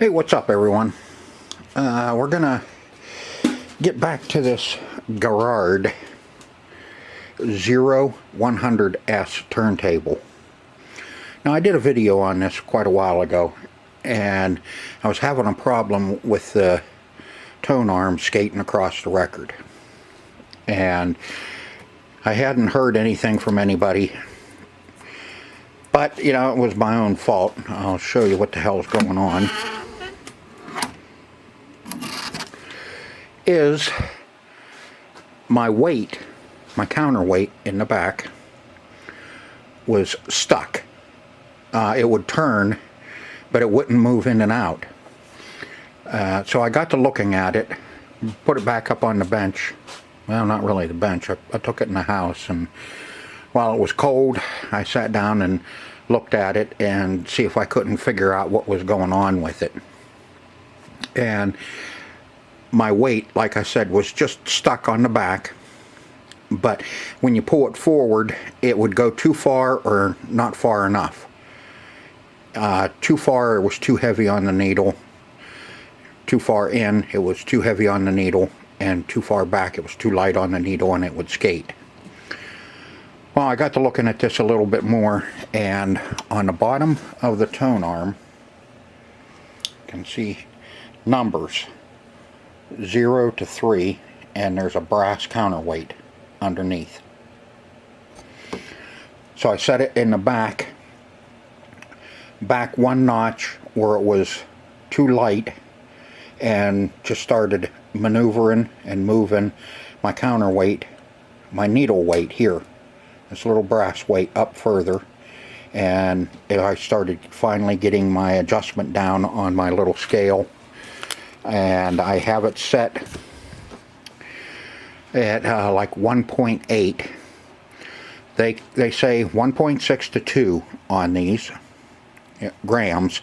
Hey, what's up everyone? We're gonna get back to this Garrard Zero 100S turntable. Now, I did a video on this quite a while ago, and I was having a problem with the tone arm skating across the record, and I hadn't heard anything from anybody, but you know, it was my own fault. I'll show you what the hell is going on. Is my weight, my counterweight in the back was stuck. It would turn, but it wouldn't move in and out. So I got to looking at it, put it back up on the bench. Well, not really the bench. I took it in the house, and while it was cold, I sat down and looked at it and see if I couldn't figure out what was going on with it. And my weight, like I said, was just stuck on the back, but when you pull it forward, it would go too far or not far enough. Too far, it was too heavy on the needle. Too far in, it was too heavy on the needle, and too far back, it was too light on the needle, and it would skate. Well, I got to looking at this a little bit more, and on the bottom of the tone arm, you can see numbers 0 to 3, and there's a brass counterweight underneath. So I set it in the back one notch where it was too light, and just started maneuvering and moving my counterweight, my needle weight here, this little brass weight, up further, and I started finally getting my adjustment down on my little scale. And I have it set at like 1.8. They say 1.6 to 2 on these grams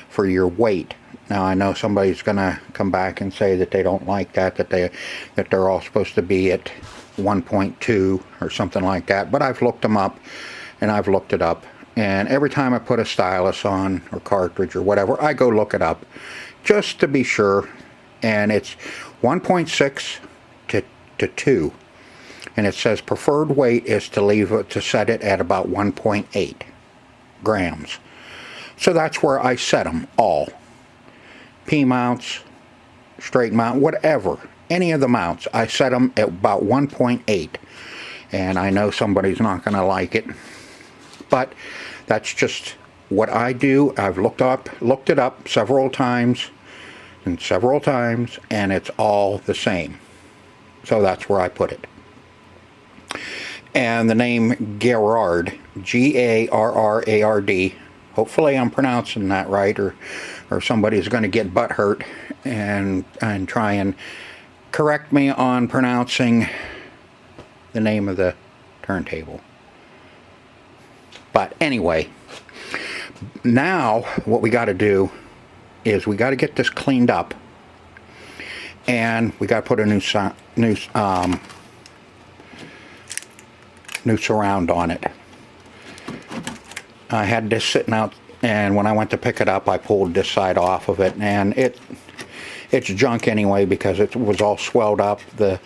for your weight. Now, I know somebody's gonna come back and say that they don't like that, that they're all supposed to be at 1.2 or something like that, but I've looked them up, and I've looked it up, and every time I put a stylus on or cartridge or whatever, I go look it up just to be sure, and it's 1.6 to 2, and it says preferred weight is to set it at about 1.8 grams. So that's where I set them all. P mounts, straight mount, whatever, any of the mounts, I set them at about 1.8, and I know somebody's not going to like it, but that's just what I do. I've looked it up several times, and it's all the same. So that's where I put it. And the name Garrard, Garrard, hopefully I'm pronouncing that right, or somebody's going to get butt hurt and try and correct me on pronouncing the name of the turntable. But anyway, now what we got to do is we got to get this cleaned up, and we got to put a new surround on it. I had this sitting out, and when I went to pick it up, I pulled this side off of it, and it's junk anyway because it was all swelled up. The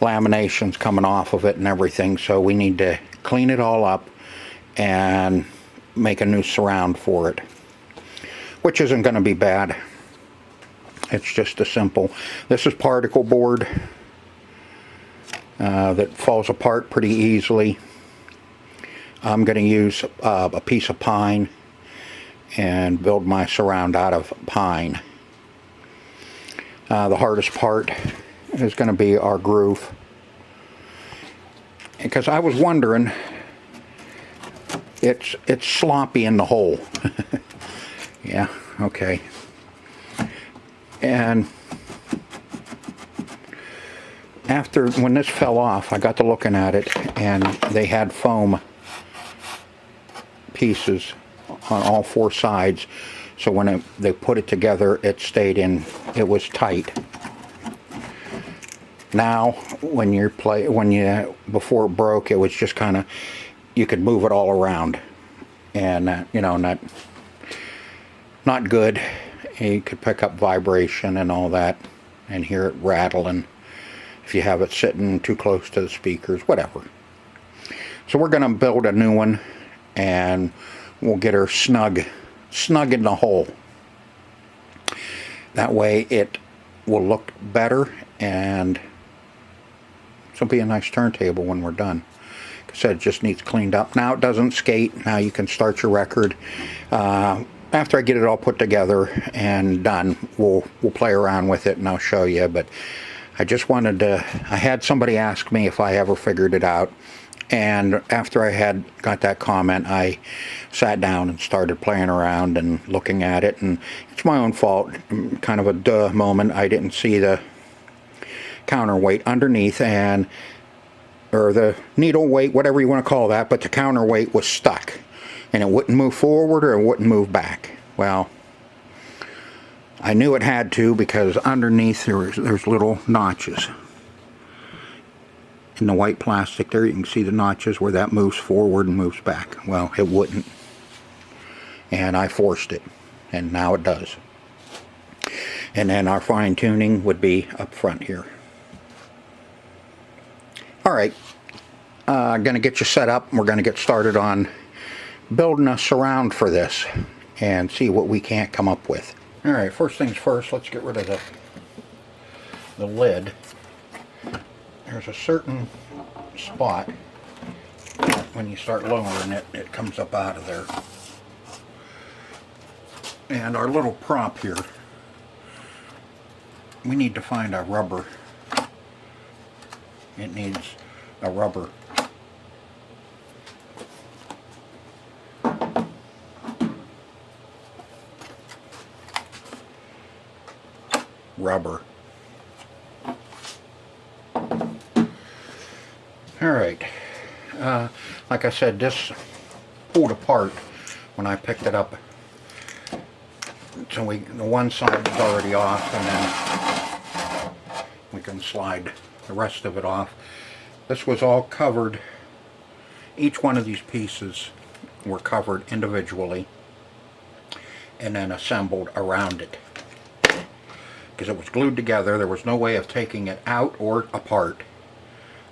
lamination's coming off of it and everything, so we need to clean it all up and make a new surround for it, which isn't going to be bad. It's just a simple, this is particle board that falls apart pretty easily. I'm going to use a piece of pine and build my surround out of pine. The hardest part is going to be our groove, because I was wondering, it's sloppy in the hole. Yeah, okay. And when this fell off, I got to looking at it, and they had foam pieces on all four sides, so when they put it together, it stayed in, it was tight. Now, before it broke, it was just kind of, you could move it all around, and you know, not good. You could pick up vibration and all that and hear it rattling if you have it sitting too close to the speakers, whatever. So we're going to build a new one, and we'll get her snug in the hole. That way it will look better, and this will be a nice turntable when we're done. Like I said, it just needs cleaned up. Now it doesn't skate. Now you can start your record. After I get it all put together and done, we'll play around with it and I'll show you. But I just wanted to, I had somebody ask me if I ever figured it out. And after I had got that comment, I sat down and started playing around and looking at it. And it's my own fault, kind of a duh moment. I didn't see the counterweight underneath, or the needle weight, whatever you want to call that, but the counterweight was stuck. And it wouldn't move forward or it wouldn't move back. Well, I knew it had to, because underneath there's little notches. In the white plastic there, you can see the notches where that moves forward and moves back. Well, it wouldn't. And I forced it, and now it does. And then our fine tuning would be up front here. Alright, gonna get you set up. We're gonna get started on building a surround for this and see what we can't come up with. Alright, first things first, let's get rid of the lid. There's a certain spot when you start lowering it, it comes up out of there. And our little prop here, we need to find a rubber. It needs a rubber. Alright, like I said, this pulled apart when I picked it up. So the one side is already off, and then we can slide the rest of it off. This was all covered. Each one of these pieces were covered individually and then assembled around it. Because it was glued together, there was no way of taking it out or apart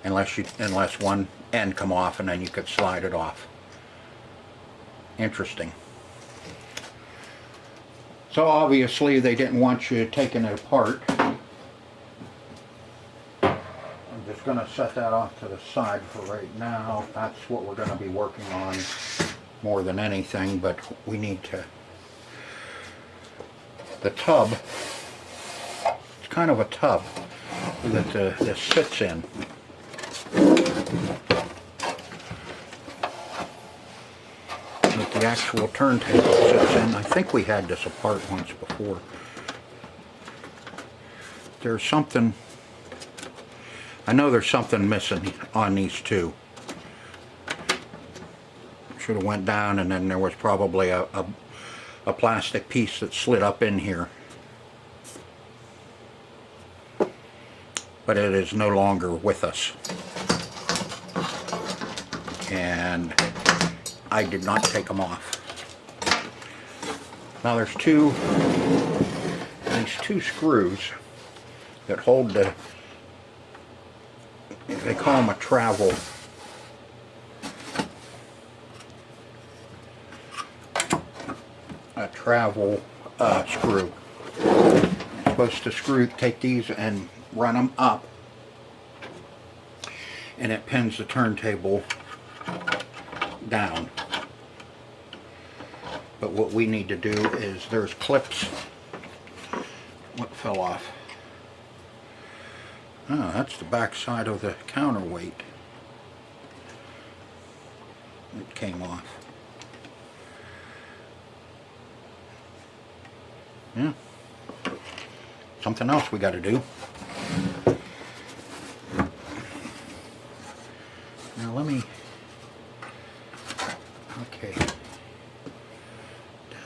unless one end come off, and then you could slide it off. Interesting. So obviously they didn't want you taking it apart. I'm just going to set that off to the side for right now. That's what we're going to be working on more than anything, but we need to... The tub, it's kind of a tub that this sits in. That the actual turntable sits in. I think we had this apart once before. There's something, I know there's something missing on these two. Should have went down, and then there was probably a plastic piece that slid up in here. But it is no longer with us. And I did not take them off. Now there's these two screws that hold the, they call them a travel. Screw. You're supposed to take these and run them up, and it pins the turntable down. But what we need to do is, there's clips. What fell off? Oh, that's the back side of the counterweight. It came off. Yeah. Something else we got to do. Now let me... Okay.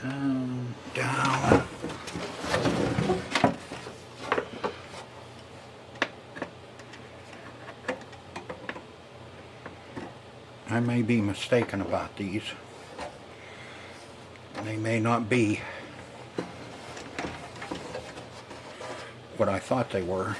Down, down. I may be mistaken about these. They may not be. what I thought they were.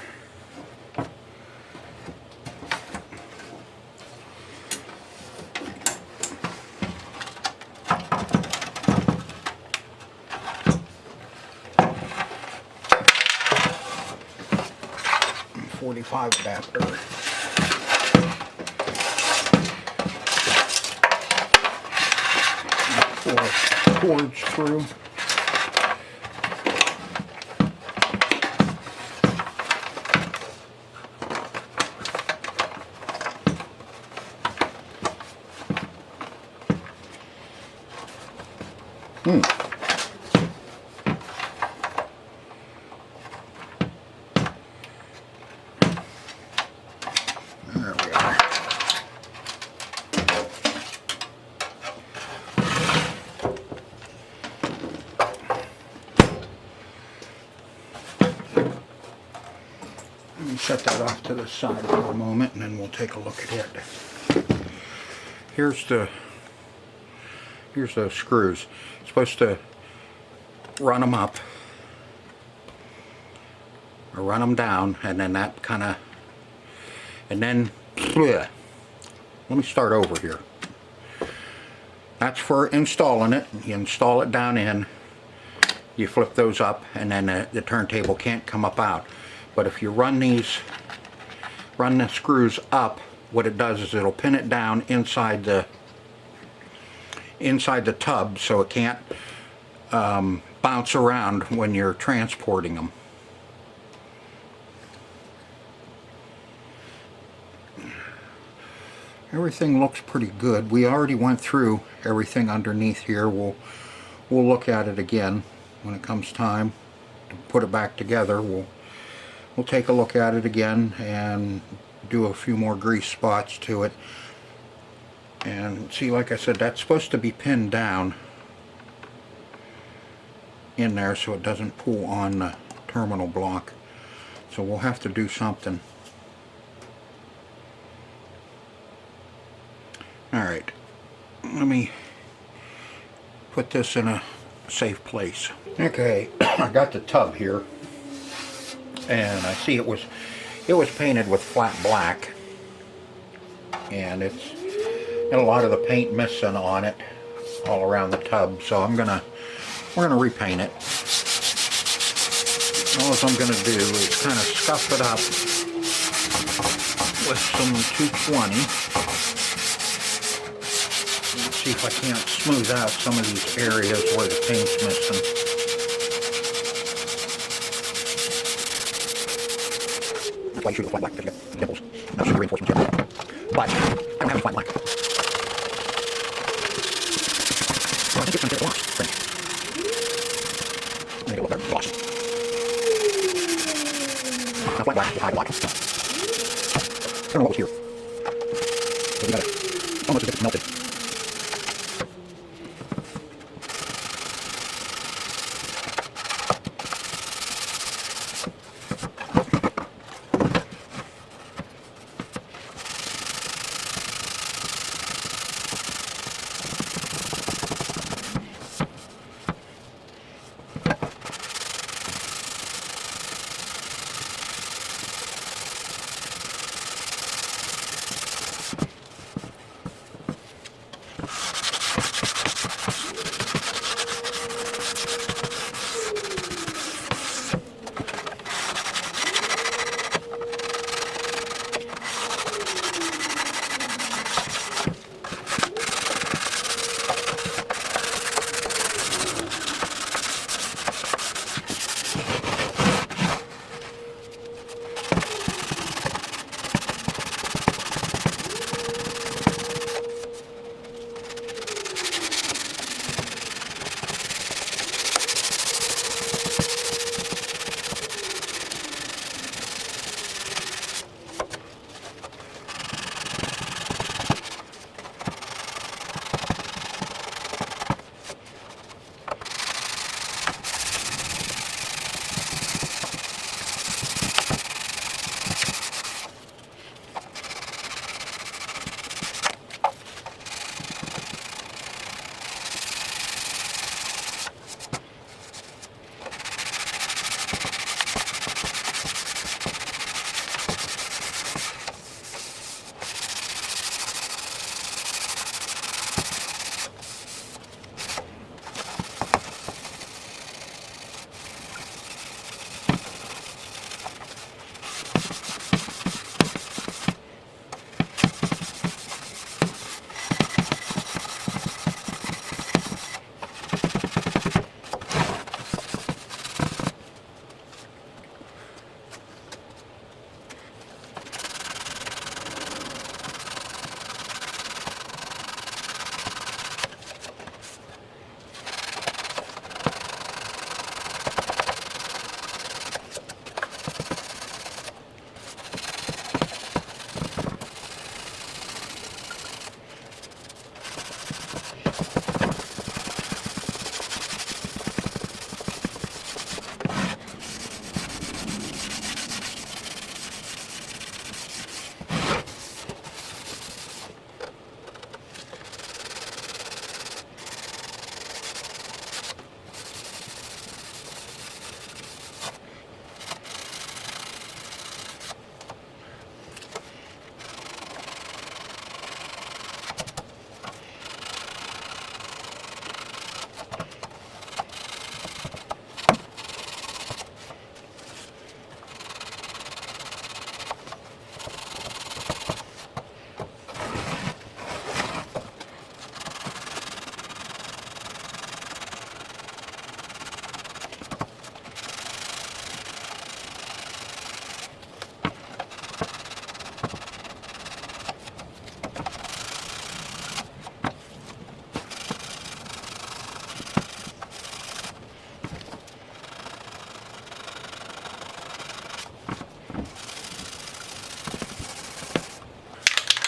.45 adapter. Pull cords through. There we are. Let me set that off to the side for a moment, and then we'll take a look at it. Here's those screws. You're supposed to run them up or run them down, and then that kind of, and then let me start over here. That's for installing it. You install it down in, you flip those up, and then the turntable can't come up out. But if you run the screws up, what it does is it'll pin it down inside the tub, so it can't bounce around when you're transporting them. Everything looks pretty good. We already went through everything underneath here. We'll look at it again when it comes time to put it back together. We'll take a look at it again and do a few more grease spots to it. And see, like I said, that's supposed to be pinned down in there so it doesn't pull on the terminal block. So we'll have to do something. Alright, let me put this in a safe place. Okay, I got the tub here, and I see it was painted with flat black, and it's got a lot of the paint missing on it all around the tub, so we're gonna repaint it. All I'm gonna do is kind of scuff it up with some 220. Let's see if I can't smooth out some of these areas where the paint's missing. That's why you shoot with flat black, because you get nipples. Not shoot the reinforcements here. But I don't have a flat black. So I think it's going to get a gloss finish. Make it a little better gloss. Now flat black with high block. I don't know what was here. So we got it almost as if it's melted.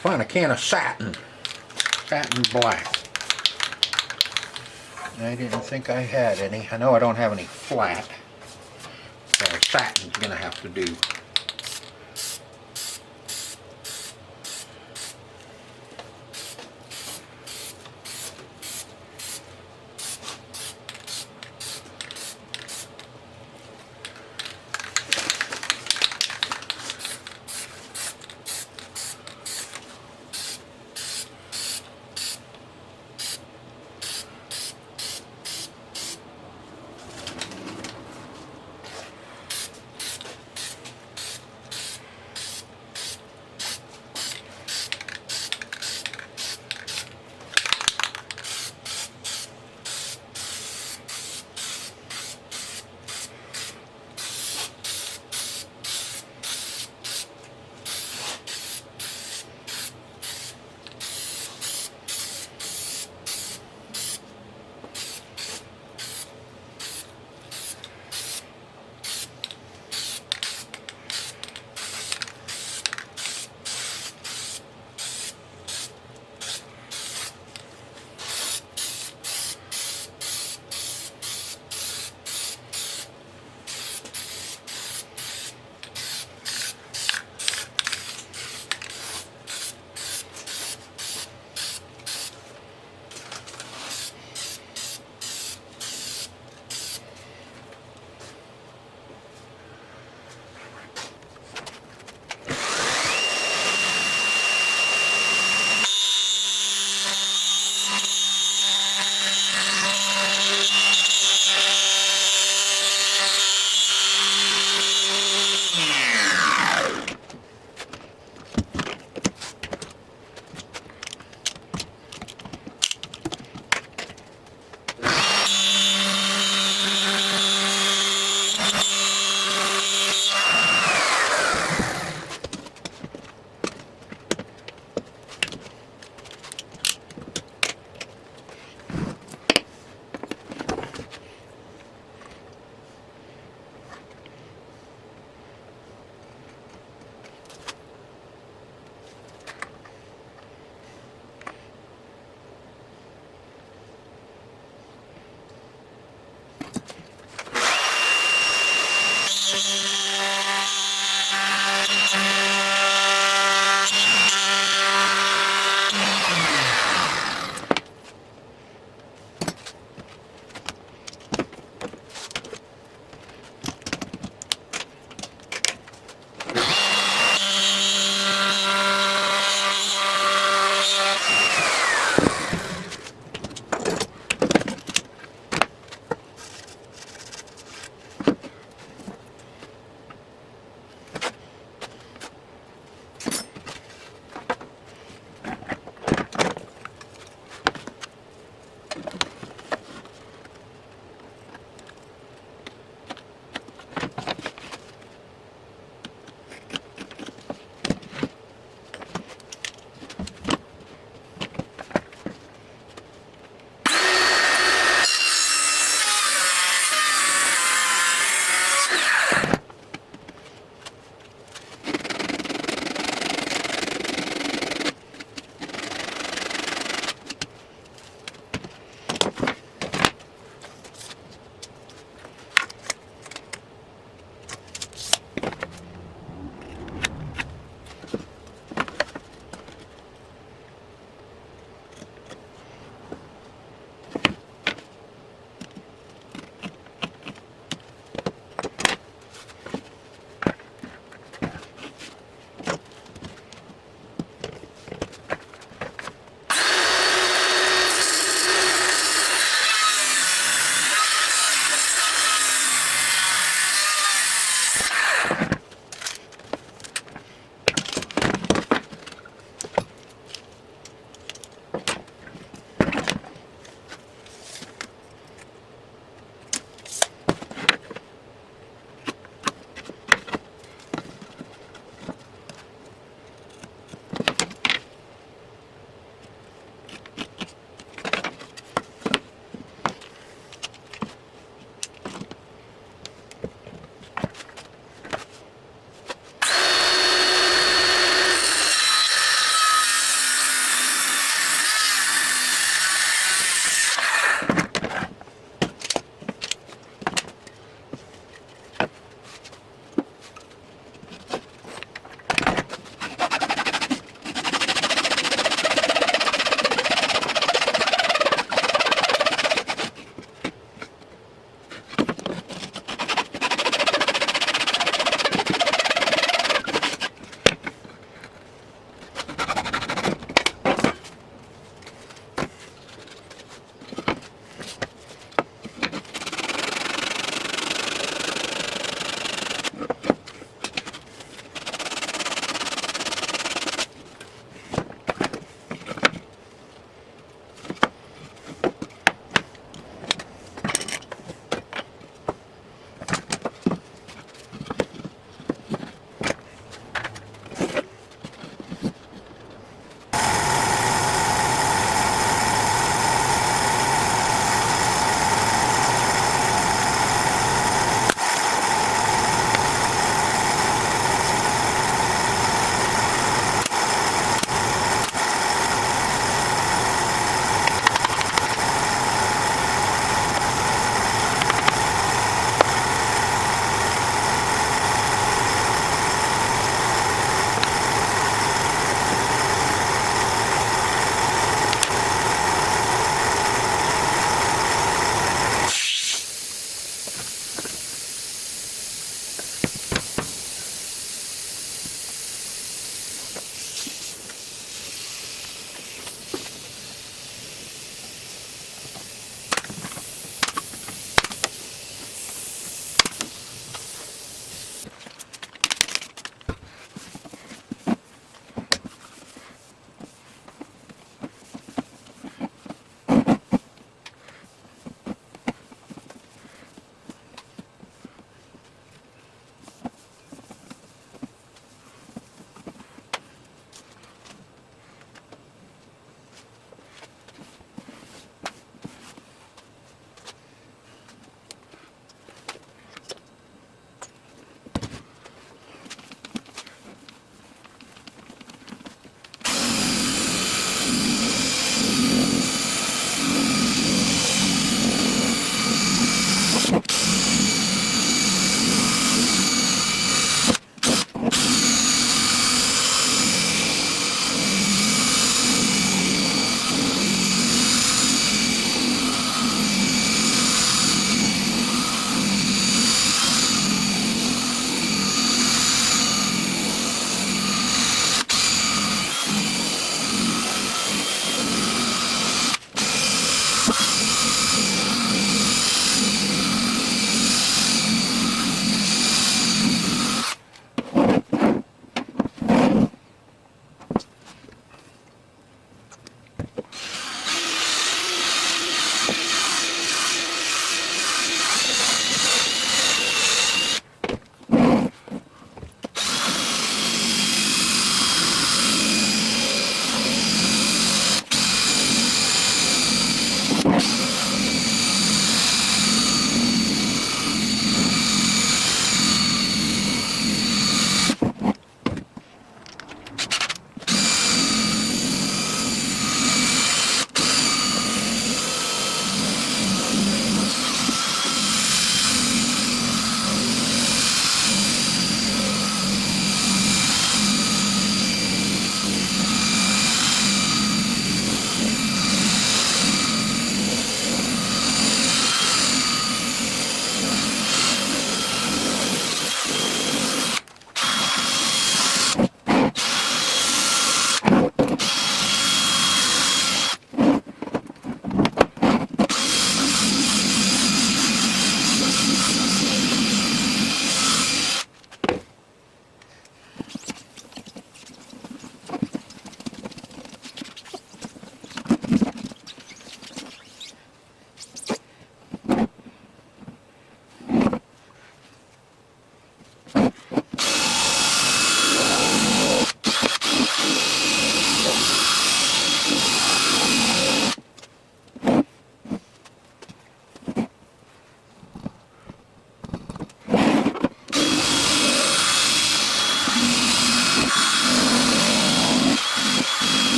Find a can of satin black. I didn't think I had any. I know I don't have any flat, so satin's gonna have to do.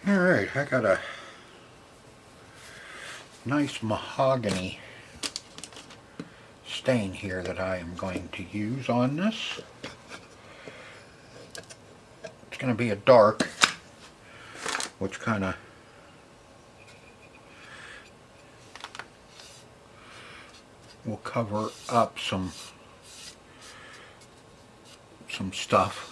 Alright, I got a nice mahogany stain here that I am going to use on this. It's going to be a dark, which kind of will cover up some stuff.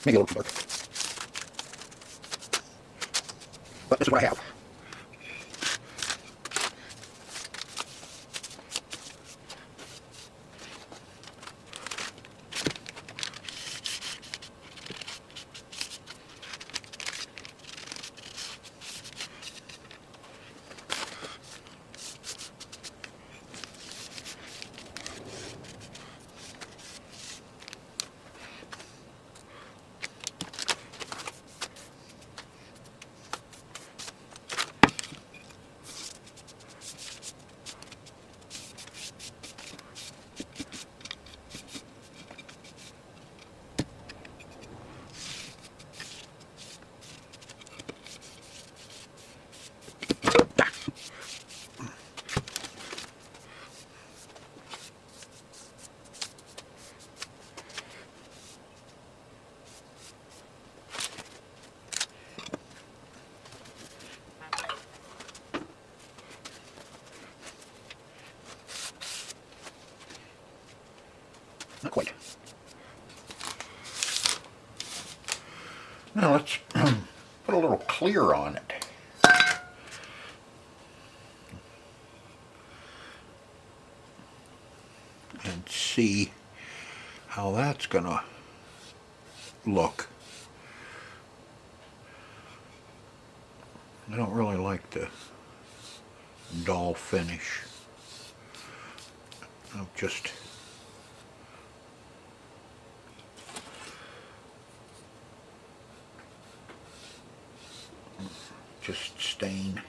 Maybe a little too dark. But this is what I have. Not quite. Now let's put a little clear on it. And see how that's gonna look. I don't really like the dull finish. I'll just stain.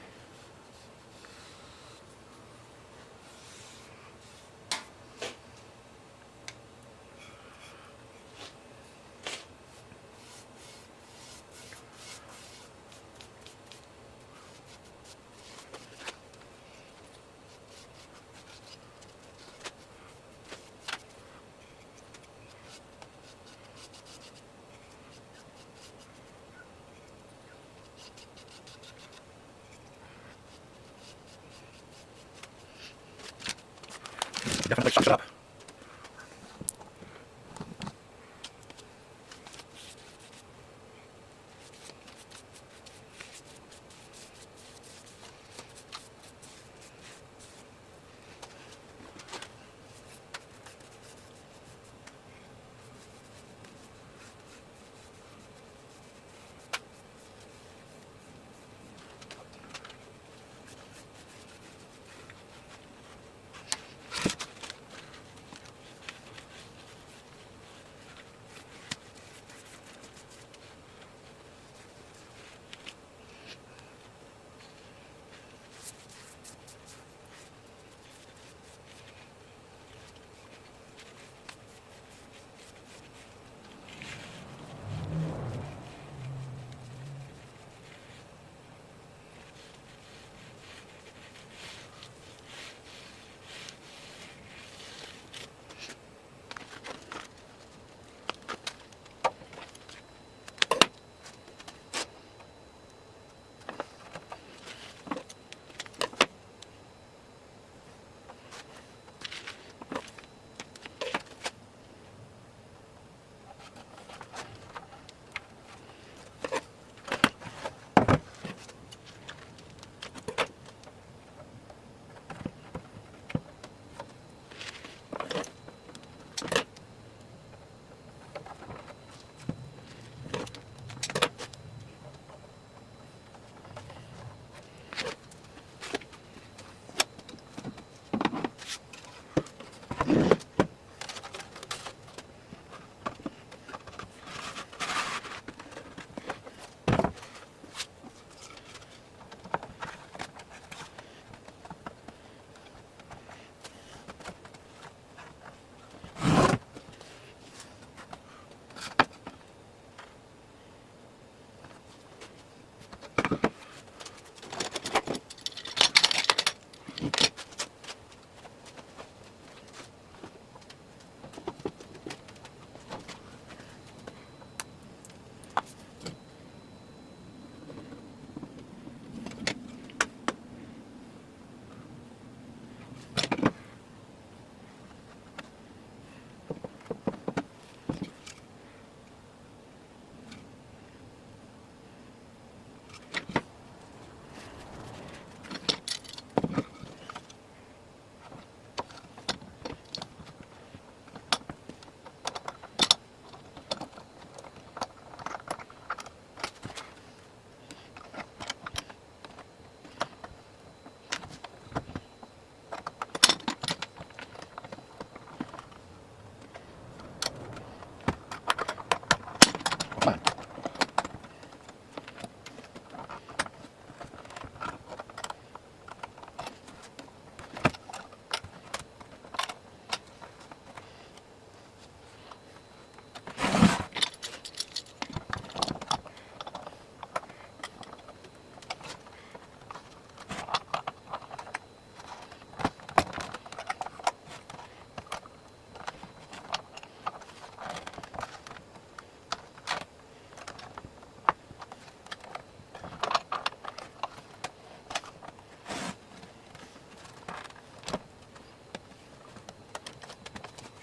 Definitely sucks it up.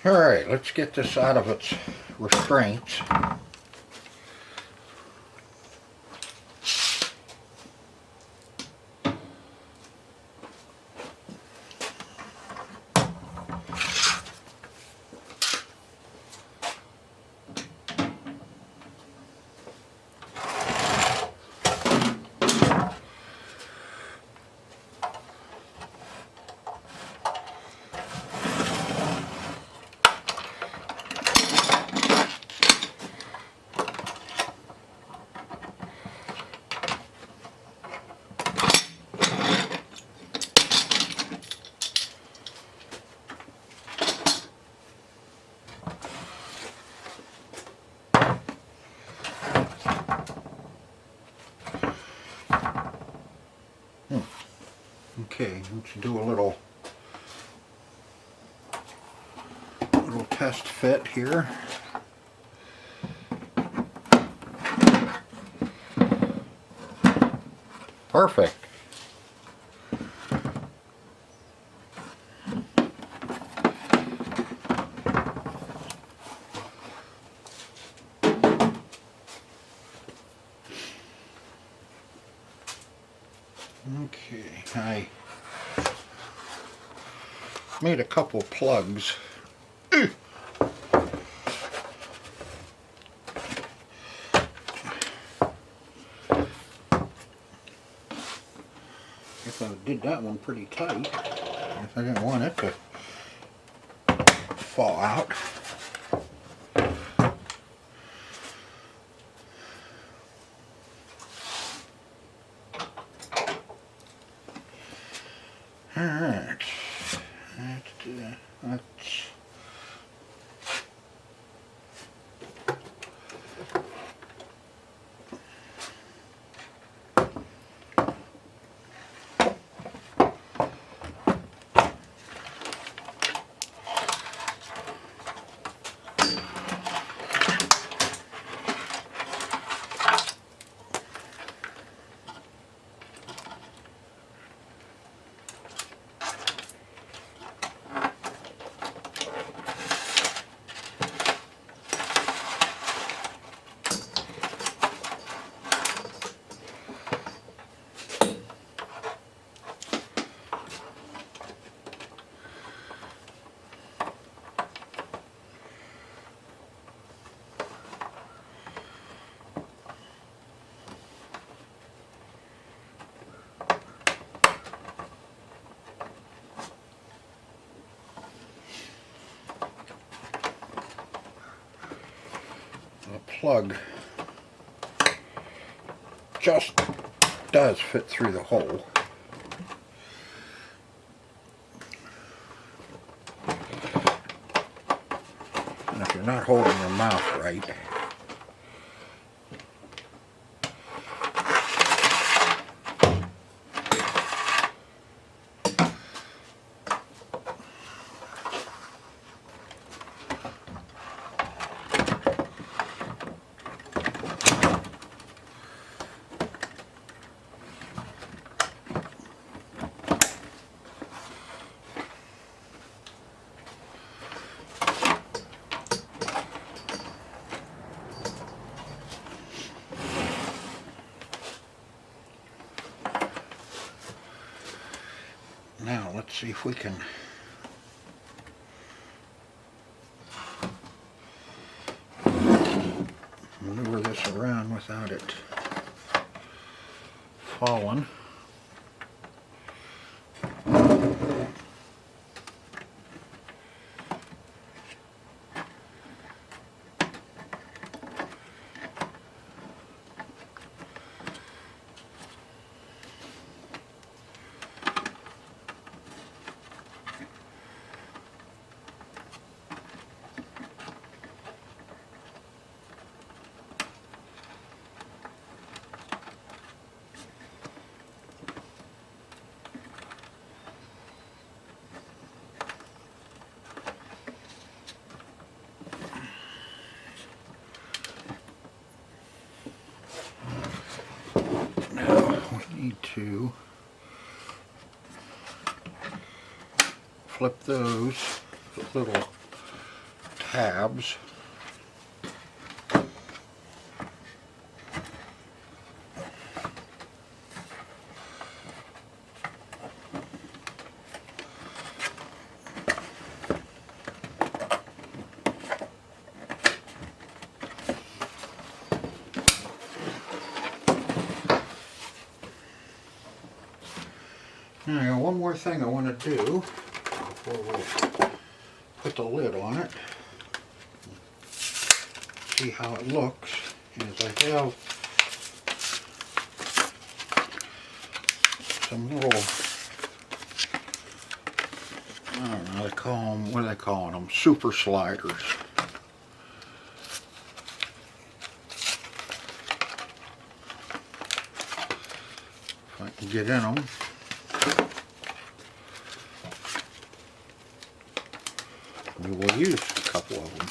Alright, let's get this out of its restraints. Okay, let's do a little test fit here. Perfect. Okay, I made a couple plugs. If I did that one pretty tight, if I didn't want it to fall out. Alright, let's plug just does fit through the hole. And if you're not holding your mouth right, now let's see if we can maneuver this around without it falling. Need to flip those little tabs. Now, one more thing I want to do before we put the lid on it. See how it looks. Is I have some little, I don't know how they call them, what are they calling them? Super sliders. If I can get in them. We will use a couple of them.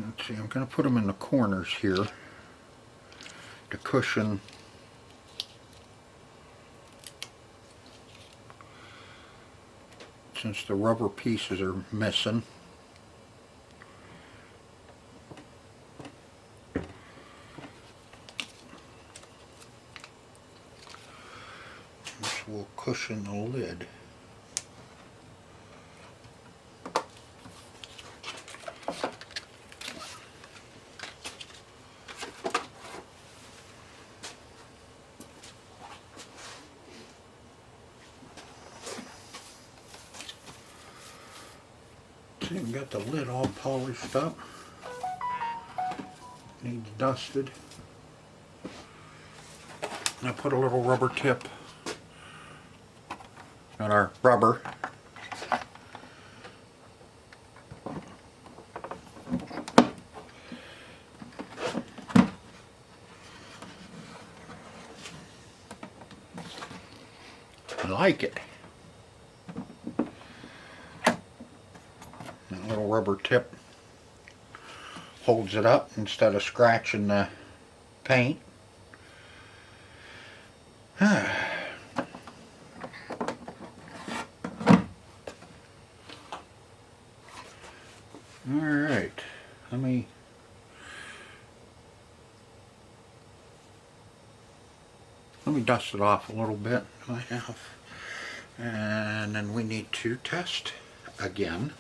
Let's see, I'm going to put them in the corners here to cushion since the rubber pieces are missing. This will cushion the lid. See, we got the lid all polished up. Needs dusted. I put a little rubber tip on our rubber. I like it. That little rubber tip holds it up instead of scratching the paint. Alright, let me dust it off a little bit. I have, and then we need to test again.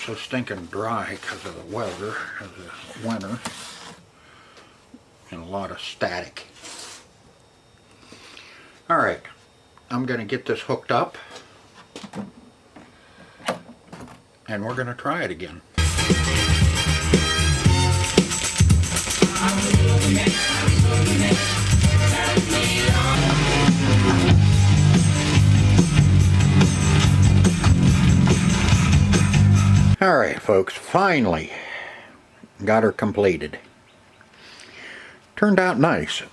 So stinking dry because of the weather, because of winter, and a lot of static. Alright, I'm going to get this hooked up, and we're going to try it again. Alright folks, finally got her completed. Turned out nice.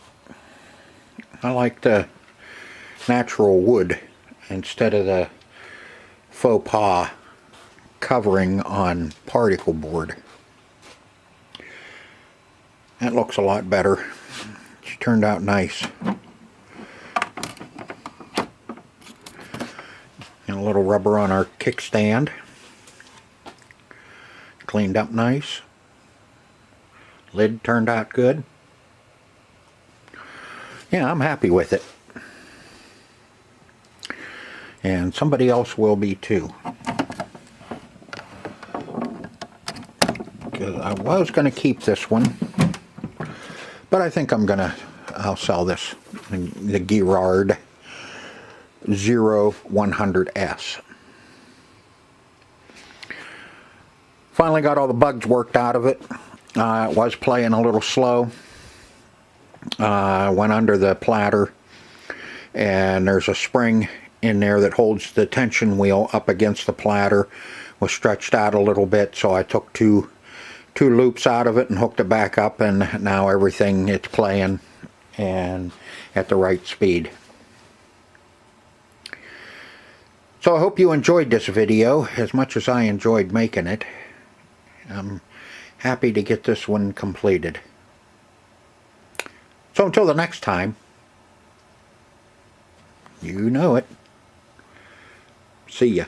I like the natural wood instead of the faux pas covering on particle board. That looks a lot better. She turned out nice. And a little rubber on our kickstand. Cleaned up nice. Lid turned out good. Yeah, I'm happy with it. And somebody else will be too. Because I was going to keep this one, but I think I'll sell this. The Garrard Zero 100S. Finally got all the bugs worked out of it. It was playing a little slow. Went under the platter, and there's a spring in there that holds the tension wheel up against the platter. Was stretched out a little bit, so I took two loops out of it and hooked it back up, and now everything, it's playing and at the right speed. So I hope you enjoyed this video as much as I enjoyed making it. I'm happy to get this one completed. So until the next time, you know it. See ya.